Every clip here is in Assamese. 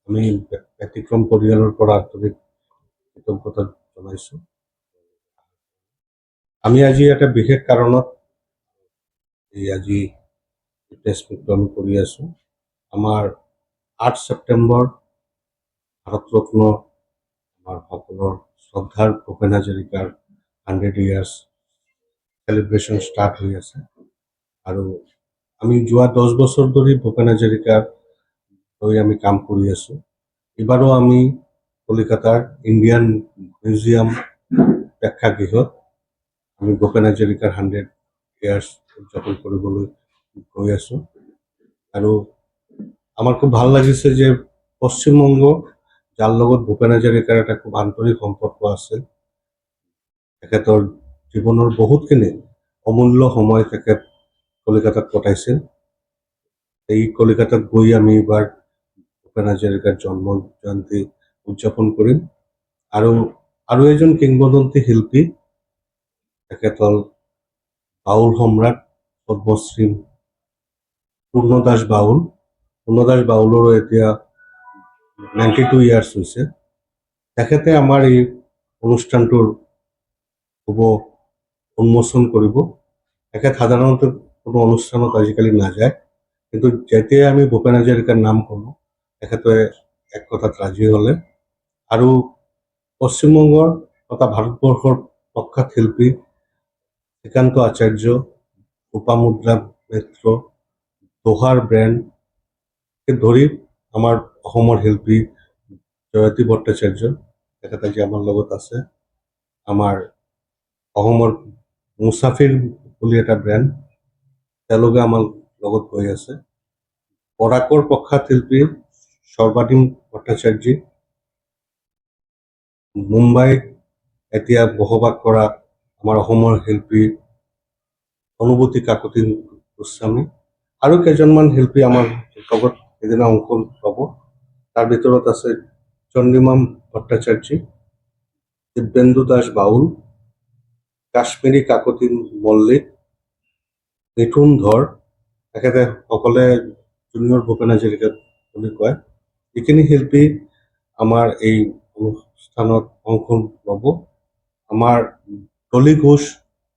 আমি ব্যতিক্ৰম পৰিয়ালৰ পৰা আন্তৰিক কৃতজ্ঞতা জনাইছোঁ। আমি আজি এটা বিশেষ কাৰণত আজি প্ৰেছ মিটটো আমি কৰি আছোঁ। আমাৰ 8 ছেপ্টেম্বৰ ভাৰতৰত্ন আমাৰ সকলৰ শ্ৰদ্ধাৰ ভূপেন হাজৰিকাৰ 100 ইয়াৰ্ছ চেলিব্ৰেশ্যন ষ্টাৰ্ট হৈ আছে আৰু আমি যোৱা 10 বছৰ ধৰি ভূপেন হাজৰিকাৰ লৈ আমি কাম কৰি আছোঁ। এইবাৰো আমি কলিকাতাৰ ইণ্ডিয়ান মিউজিয়াম প্ৰেক্ষাগৃহত আমি ভূপেন হাজৰিকাৰ 100 ইয়াৰ্ছ উদযাপন কৰিবলৈ গৈ আছোঁ আৰু আমাৰ খুব ভাল লাগিছে যে পশ্চিমবংগ যাৰ লগত ভূপেন হাজৰিকাৰ এটা খুব আন্তৰিক সম্পৰ্ক আছে। তেখেতৰ জীৱনৰ বহুতখিনি অমূল্য সময় তেখেত কলিকাতাত কটাইছিল। এই কলিকাতাত গৈ আমি এবাৰ ভূপেন হাজৰিকাৰ জন্ম জয়ন্তী উদযাপন কৰিম আৰু এজন কিংবদন্তি শিল্পী তেখেত হ'ল বাউল সম্ৰাট পদ্মশ্ৰী পূৰ্ণদাস বাউলৰো এতিয়া 92 ইয়াৰ্ছ হৈছে। তেখেতে আমাৰ এই অনুষ্ঠানটোৰ শুভ উন্মোচন কৰিব। তেখেত সাধাৰণতে কোনো অনুষ্ঠানত আজিকালি নাযায়, কিন্তু যেতিয়াই আমি ভূপেন হাজৰিকাৰ নাম কলোঁ তেখেতে এক কথাত ৰাজি হ'লে আৰু পশ্চিমবংগৰ তথা ভাৰতবৰ্ষৰ প্ৰখ্যাত শিল্পী শ্ৰীকান্ত আচাৰ্য, লোপামুদ্ৰা মিত্ৰ, দোহাৰ ব্ৰেণ্ডকে ধৰি আমাৰ অসমৰ শিল্পী জয়তী ভট্টাচাৰ্য তেখেত আজি আমাৰ লগত আছে। আমাৰ অসমৰ মুছাফিৰ বুলি এটা ব্ৰেণ্ড তেওঁলোকে আমাৰ লগত গৈ আছে। বৰাকৰ প্ৰখ্যাত শিল্পী সৰ্বাধীন ভট্টাচাৰ্য, মুম্বাইত এতিয়া বসবাস কৰা আমাৰ অসমৰ শিল্পী অনুভূতি কাকতি গোস্বামী আৰু কেইজনমান শিল্পী আমাৰ লগত সেইদিনা অংশ ল'ব। তাৰ ভিতৰত আছে চন্দ্ৰিমা ভট্টাচাৰ্য, দিব্যেন্দু দাস বাউল, কাশ্মীৰী কাকতি মল্লিক, মিথুন ধৰ, তেখেতে সকলে জুনিয়ৰ ভূপেন হাজৰিকা বুলি কয়। এইখিনি শিল্পী আমাৰ এই অনুষ্ঠানত অংশ ল'ব। আমাৰ ডলি ঘোষ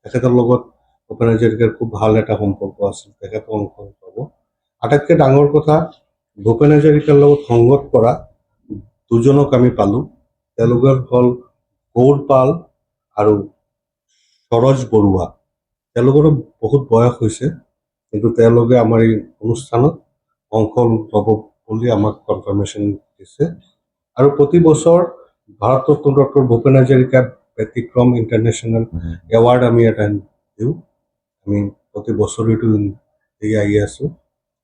তেখেতৰ লগত ভূপেন হাজৰিকাৰ খুব ভাল এটা সম্পৰ্ক আছিল, তেখেতো অংশ ল'ব। আটাইতকৈ ডাঙৰ কথা ভূপেন হাজৰিকাৰ লগত সংগত কৰা দুজনক আমি পালোঁ। তেওঁলোকৰ হ'ল গৌৰ পাল আৰু সৰজ বৰুৱা। তেওঁলোকৰো বহুত বয়স হৈছে, কিন্তু তেওঁলোকে আমাৰ এই অনুষ্ঠানত অংশ ল'ব বুলি আমাক কনফাৰ্মেশ্যন দিছে। আৰু প্ৰতি বছৰ ভাৰতৰত্ন ডক্টৰ ভূপেন হাজৰিকা ব্যতিক্ৰম ইণ্টাৰনেশ্যনেল এৱাৰ্ড আমি এটা দিওঁ। আমি প্ৰতি বছৰেতো দি আহি আছোঁ।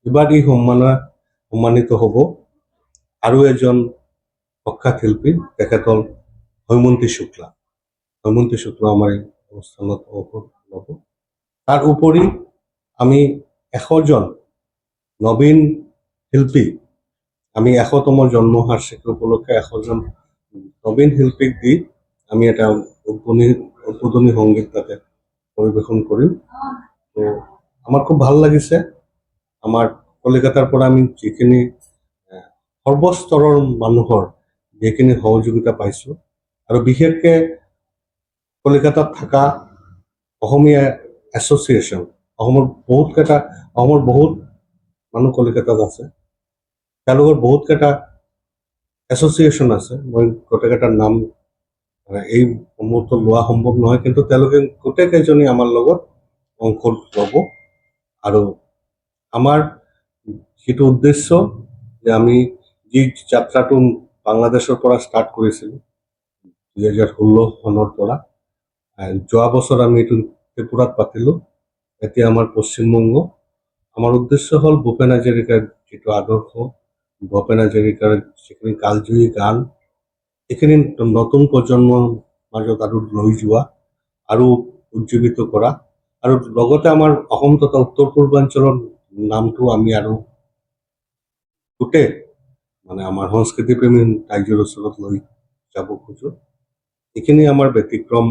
এইবাৰ এই সন্মানিত হ'ব আৰু এজন প্ৰখ্যাত শিল্পী, তেখেত হ'ল হৈমন্তী শুক্লা। হৈমন্তী শুক্লা আমাৰ এই অনুষ্ঠানত অংশ ল'ব। তাৰ উপৰি আমি 100 জন নবীন শিল্পী, আমি 100তম জন্মবাৰ্ষিকী উপলক্ষে 100 জন নবীন শিল্পীক দি আমি এটা উদ্বোধনী সংগীত তাতে পৰিৱেশন কৰিম। তো আমাৰ খুব ভাল লাগিছে। আমাৰ কলিকাতাৰ পৰা আমি যিখিনি সৰ্বস্তৰৰ মানুহৰ যিখিনি সহযোগিতা পাইছোঁ আৰু বিশেষকৈ কলিকাতাত থকা অসমীয়া এছ'চিয়েশ্যন, অসমৰ বহুত মানুহ কলিকাতাত আছে, তেওঁলোকৰ বহুতকেইটা এছ'চিয়েশ্যন আছে। মই গোটেইকেইটাৰ নাম এই সমূহতো লোৱা সম্ভৱ নহয়, কিন্তু তেওঁলোকে গোটেইকেইজনী আমাৰ লগত অংশ ল'ব। আৰু আমাৰ যিটো উদ্দেশ্য যে আমি যি যাত্ৰাটো বাংলাদেশৰ পৰা ষ্টাৰ্ট কৰিছিলোঁ 2016 চনৰ পৰা, যোৱা বছৰ আমি এইটো ত্ৰিপুৰাত পাতিলোঁ, এতিয়া আমাৰ পশ্চিমবংগ। আমাৰ উদ্দেশ্য হ'ল ভূপেন হাজৰিকাৰ যিটো আদৰ্শ, ভূপেন হাজৰিকাৰ যিখিনি কালজয়ী গান, এইখিনি নতুন প্ৰজন্মৰ মাজত আৰু লৈ যোৱা আৰু উজ্জীৱিত কৰা, আৰু লগতে আমাৰ অসম তথা উত্তৰ পূৰ্বাঞ্চলৰ নামটো আমি আৰু গোটেই আমাৰ সংস্কৃতি প্ৰেমী ৰাইজৰ ওচৰত লৈ যাব খোজোঁ। এইখিনি আমাৰ ব্যতিক্ৰম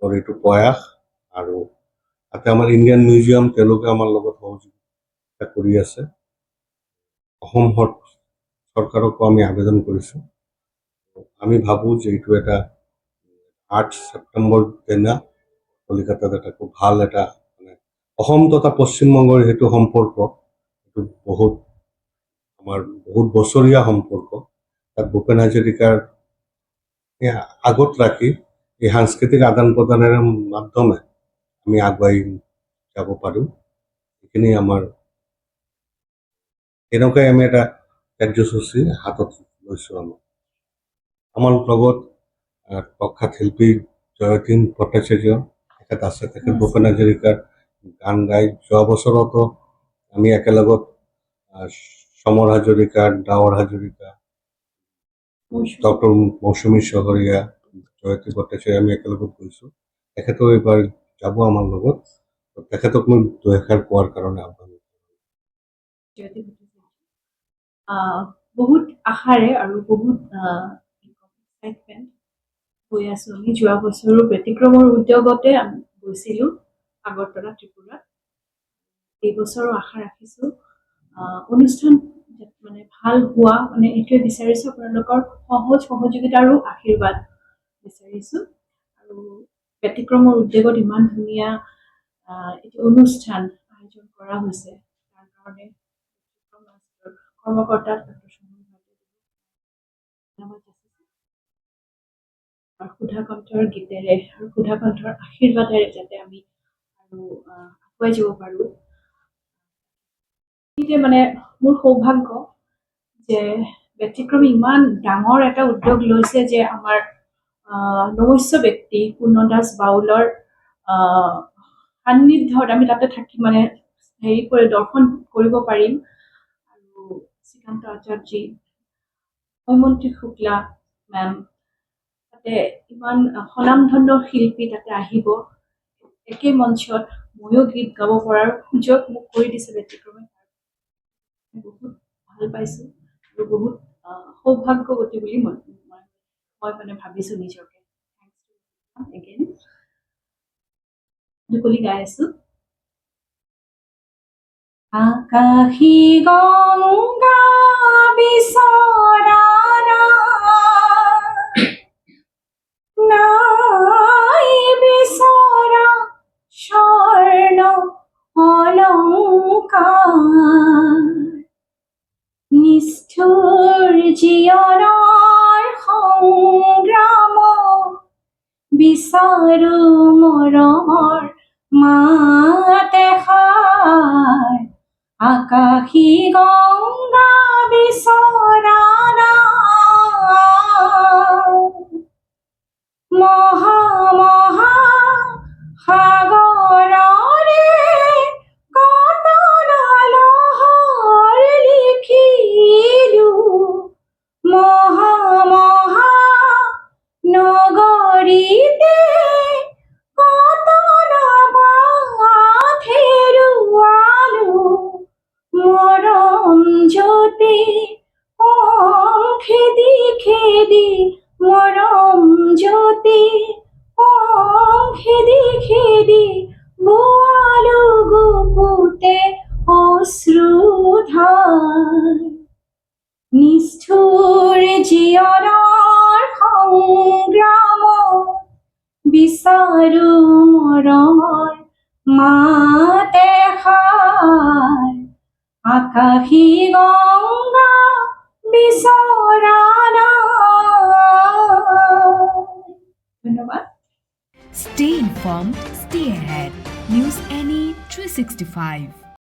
এইটো প্ৰয়াস। আৰু তাতে আমাৰ ইণ্ডিয়ান মিউজিয়াম তেওঁলোকে আমাৰ লগত সহযোগিতা কৰি আছে। অসম চৰকাৰকো আমি আবেদন কৰিছোঁ। আমি ভাবোঁ যে এইটো এটা 8 ছেপ্টেম্বৰ দিনা কলিকাতাত এটা খুব ভাল এটা মানে অসম তথা পশ্চিমবংগৰ সেইটো সম্পৰ্ক এইটো আমাৰ বহুত বছৰীয়া সম্পৰ্ক। তাত ভূপেন হাজৰিকাৰ আগত ৰাখি এই সাংস্কৃতিক আদান প্ৰদানেৰে মাধ্যমে আমি আগুৱাই যাব পাৰোঁ। এইখিনি এনেকুৱাই আমি এটা কাৰ্যসূচী হাতত লৈছোঁ। আমাৰ লগত প্ৰখ্যাত শিল্পী জয়তীন ভট্টাচাৰ্য তেখেত আছে। তেখেত ভূপেন হাজৰিকাৰ গান গাই যোৱা বছৰতো আমি একেলগত সমৰ হাজৰিকা, ডাৱৰ হাজৰিকা, ডক্টৰ মৌচুমী চহৰীয়া, জয়তী ভট্টাচাৰ্য আমি একেলগত গৈছোঁ। তেখেতেও এইবাৰ যাব আমাৰ লগত। তেখেতক মই দুআষাৰ কোৱাৰ কাৰণে আহ্বান বহুত আশাৰে আৰু বহুত এক্সাইটমেণ্ট হৈ আছোঁ। আমি যোৱা বছৰো ব্যতিক্ৰমৰ উদ্যোগতে গৈছিলোঁ আগৰতলা ত্ৰিপুৰাত। এইবছৰো আশা ৰাখিছোঁ অনুষ্ঠান মানে ভাল হোৱা, মানে এইটোৱে বিচাৰিছোঁ, আপোনালোকৰ সহযোগিতা আৰু আশীৰ্বাদ বিচাৰিছোঁ। আৰু ব্যতিক্ৰমৰ উদ্যোগত ইমান ধুনীয়া এটি অনুষ্ঠান আয়োজন কৰা হৈছে, তাৰ কাৰণে কৰ্মকৰ্তা সুধা কণ্ঠৰ গীতেৰে আৰু সুধা কণ্ঠৰ আশীৰ্বাদেৰে যাতে আমি আৰু আগুৱাই যাব পাৰোঁ। মানে মোৰ সৌভাগ্য যে ব্যতিক্ৰমী ইমান ডাঙৰ এটা উদ্যোগ লৈছে যে আমাৰ নমস্য ব্যক্তি পূৰ্ণদাস বাউলৰ সান্নিধ্যত আমি তাতে থাকি মানে দৰ্শন কৰিব পাৰিম। আৰু শ্ৰীকান্ত আচাৰ্যজী, হৈমন্তী শুক্লা মেম, তাতে ইমান স্বনামধন্য শিল্পী তাতে আহিব। একে মঞ্চত ময়ো গীত গাব পৰাৰ সুযোগ মোক কৰি দিছে ব্যতিক্ৰমে। বহুত ভাল পাইছোঁ আৰু বহুত সৌভাগ্যৱতী বুলি মই মানে ভাবিছোঁ নিজকে। এগেইন দুকলি গাই আছোঁ। আকাশী গংগা বিচৰা নাই বিচৰা স্বৰ্ণ অলংকাৰ, নিষ্ঠুৰ জীৱনৰ সংগ্ৰাম বিচাৰো মৰমৰ মাত এষাৰ। আকাশী গংগা বিচৰা মহা মহা সাগৰৰে কতনালহৰ লিখিলো, মহা মহা নগৰীতে কতনাবাত হেৰুৱালো, মৰম জ্যোতি কম খেদি খেদি, মৰম জ্যোতি কম খেদি খেদি, বোৱালো গুপুতে অশ্ৰুধাৰ। নিষ্ঠুৰ জীৱনৰ সংগ্ৰাম বিচাৰো মৰমৰ মাত এষাৰ। আকাশী গংগা বিচৰা। ধন্যবাদ। Stay informed, stay ahead. News NE 365.